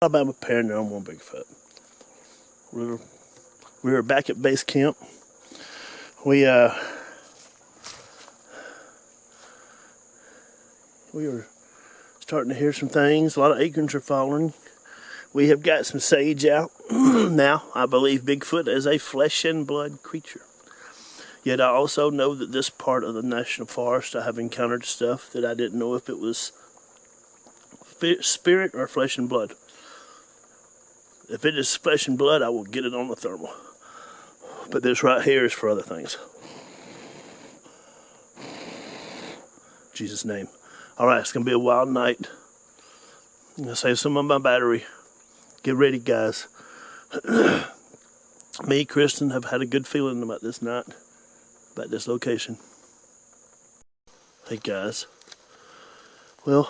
Alabama Paranormal Bigfoot. We were back at base camp. We were starting to hear some things. A lot of acorns are falling. We have got some sage out. Now, I believe Bigfoot is a flesh and blood creature. Yet I also know that this part of the national forest, I have encountered stuff that I didn't know if it was spirit or flesh and blood. If it is flesh and blood, I will get it on the thermal. But this right here is for other things. In Jesus' name. Alright, it's going to be a wild night. I'm going to save some of my battery. Get ready, guys. Me, Kristen, have had a good feeling about this night. About this location. Hey, guys. Well,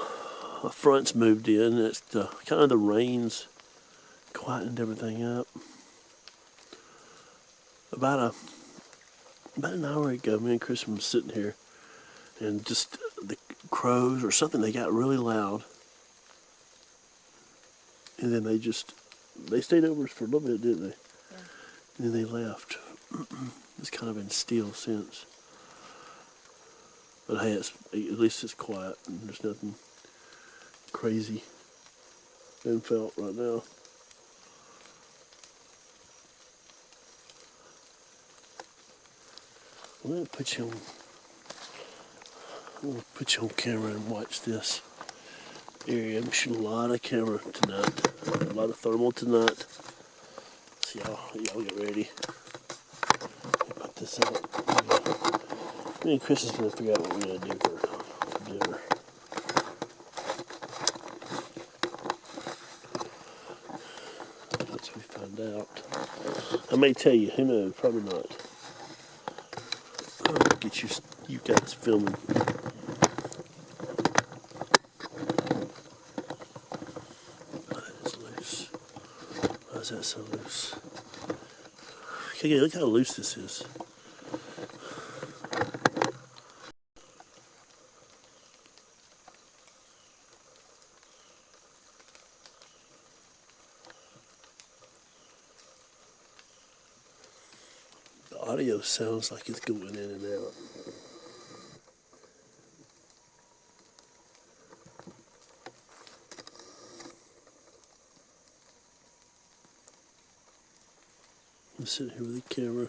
a front's moved in. It's kind of the rain's quietened everything up. About an hour ago, me and Kristen were sitting here, and just the crows or something, they got really loud. And then they stayed over us for a little bit, didn't they? Yeah. And then they left. It's kind of been still since. But hey, at least it's quiet and there's nothing crazy being felt right now. I'm going to put you on camera and watch this area. I'm shooting a lot of camera tonight. A lot of thermal tonight. So y'all get ready. Put this out. Me and Chris is going to figure out what we're going to do for dinner. Once we find out. I may tell you, who knows, probably not. Get you guys filming. Oh, that is loose. Why is that so loose? Okay, look how loose this is. The audio sounds like it's going in and out. I'm sitting here with the camera.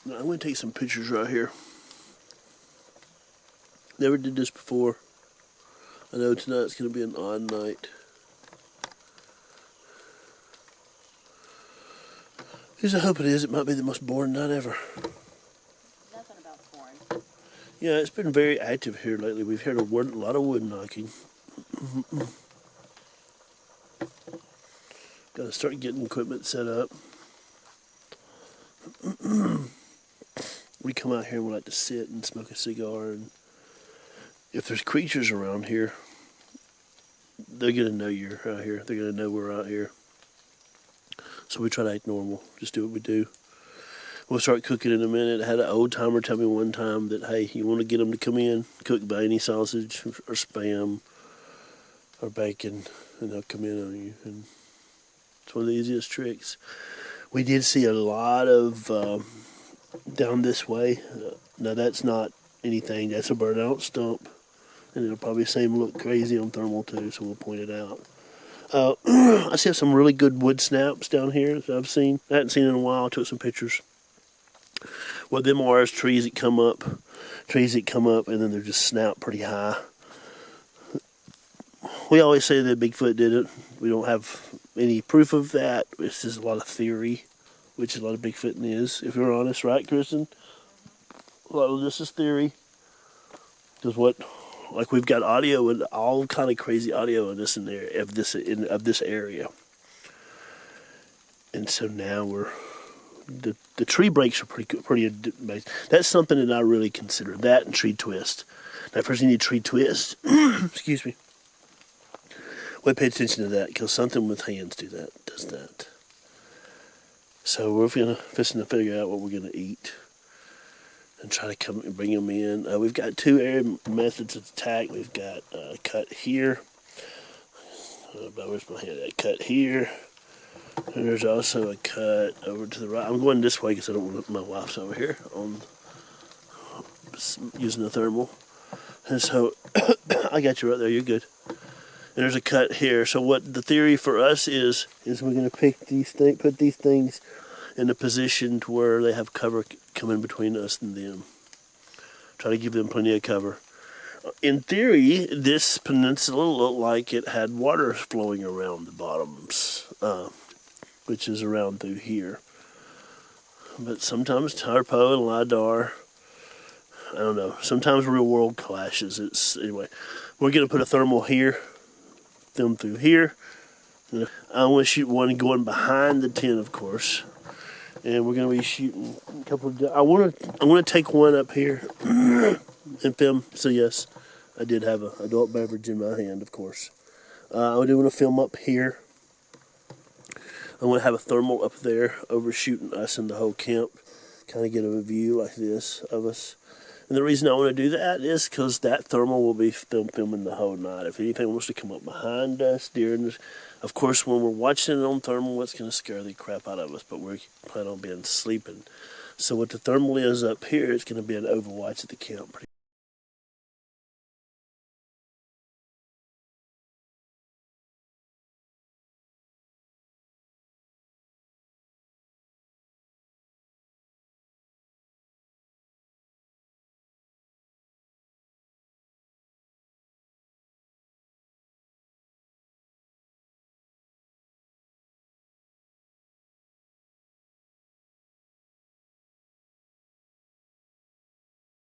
Now, I'm going to take some pictures right here. Never did this before. I know tonight's going to be an odd night. Because I hope it is. It might be the most boring night ever. Nothing about boring. Yeah, it's been very active here lately. We've heard a lot of wood knocking. Got to start getting equipment set up. We come out here and we like to sit and smoke a cigar. And if there's creatures around here, they're going to know you're out here. They're going to know we're out here. So we try to act normal, just do what we do. We'll start cooking in a minute. I had an old timer tell me one time that, hey, you want to get them to come in, cook Bainey sausage or Spam or bacon, and they'll come in on you. And it's one of the easiest tricks. We did see a lot of down this way. Now that's not anything. That's a burnout stump. And it'll probably seem look crazy on thermal too, so we'll point it out. I see some really good wood snaps down here that I've seen. I hadn't seen in a while. I took some pictures. What them are is trees that come up, and then they're just snap pretty high. We always say that Bigfoot did it. We don't have any proof of that. It's just a lot of theory, which a lot of Bigfooting is, if you're honest, right, Kristen? A lot of this is theory. Because like we've got audio and all kind of crazy audio in this of this area, and so now the tree breaks are pretty amazing. That's something that I really consider, that and tree twist. Now, if there's any tree twist, excuse me, well, pay attention to that because something with hands does that. So we're fixing to figure out what we're gonna eat and try to come and bring them in. We've got two area methods of attack. We've got cut here. Where's my hand? That cut here. And there's also a cut over to the right. I'm going this way because I don't want my wife's over here on using the thermal. And so I got you right there. You're good. And there's a cut here. So what the theory for us is we're going to pick these things, put these things in a position to where they have cover coming between us and them. Try to give them plenty of cover. In theory, this peninsula looked like it had water flowing around the bottoms, which is around through here. But sometimes Tarpo and LiDAR, I don't know, sometimes real world clashes. Anyway, we're going to put a thermal here, film through here. I want to shoot one going behind the tent, of course. And we're going to be shooting a couple of... I want to take one up here and film. So yes, I did have an adult beverage in my hand, of course. I do want to film up here. I want to have a thermal up there overshooting us in the whole camp. Kind of get a view like this of us. And the reason I want to do that is because that thermal will be filming the whole night. If anything wants to come up behind us during this, of course, when we're watching it on thermal, it's going to scare the crap out of us, but we're planning on being sleeping. So what the thermal is up here, it's going to be an overwatch at the camp.